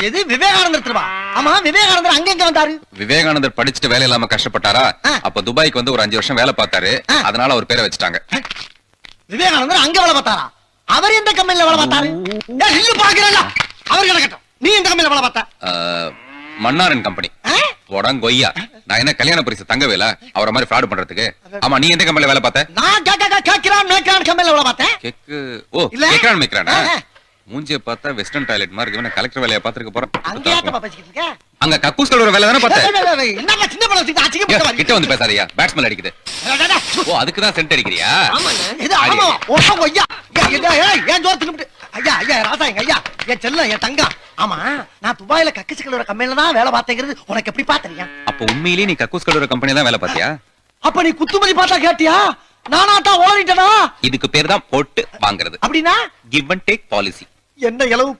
எது விவேகானந்தர் திருவா? ஆமா, விவேகானந்தர் அங்க எங்க வந்தாரு? விவேகானந்தர் படிச்சுட்டு வேலை இல்லாம கஷ்டப்பட்டாரா? அப்ப துபாய்க்கு வந்து ஒரு 5 வருஷம் வேலை பார்த்தாரு. அதனால அவர் பேரை வச்சுட்டாங்க. விவேகானந்தர் அங்க வேலை பார்த்தாரா? அவர் எந்த கம்பெனில வேலை பார்த்தாரு? இல்ல பாக்குறல. அவர் கிடக்கட்டும். நீ எந்த கம்பெனில வேலை பார்த்த? மன்னாரன் கம்பெனி. கொய்யா. நான் என்ன கல்யாண பரிசு தங்கவேல அவரை மாதிரி ஃப்ராட் பண்றதுக்கு? ஆமா, நீ எந்த கம்பெனில வேலை பார்த்த? நான் கேக்குறான் கம்பெனில வேலை பார்த்தேன். கேக்குறான் மேக்கிறானா? மூஞ்சிய பார்த்தா வெஸ்டர்ன் டாய்லெட் மாதிரி இருக்கு. கலெக்டர் வேலைய பாத்துக்க போறேன். அங்க ஏத்த பேசிக்கிட்டு இருக்க? அங்க கக்கூஸ் கழுவுற வேலை தானே பார்த்தேன். என்னடா சின்ன பழம் வச்சிட்டு அச்சிக்க போற? கிட்ட வந்து பேசாதயா. பேட்ஸ்மேன் அடிக்குது. அதுக்கு தான் சென்ட் அடிக்கறியா? ஆமாங்க. இது ஆமா. ஓ ஐயா. ஏன் ஜோர் தின்னுட்டு? ஐயா ராசா எங்க ஐயா. என் செல்லம் என் தங்கம். ஆமா, நான் துபாயில கக்கூஸ் கழுவுற கம்பெனில தான் வேலை பார்த்தேங்கிறது உனக்கு எப்படி பாத்தறியா? அப்ப உண்மையிலேயே நீ கக்கூஸ் கழுவுற கம்பெனில தான் வேலை பார்த்தியா? அப்ப நீ குத்துமதி பார்த்தா கேட்டியா? நானாட்டா ஓடிட்டனா? இதுக்கு பேர் தான் போட்டு வாங்குறது. அப்படினா கிவ் அண்ட் டேக் பாலிசி. என்ன இளவு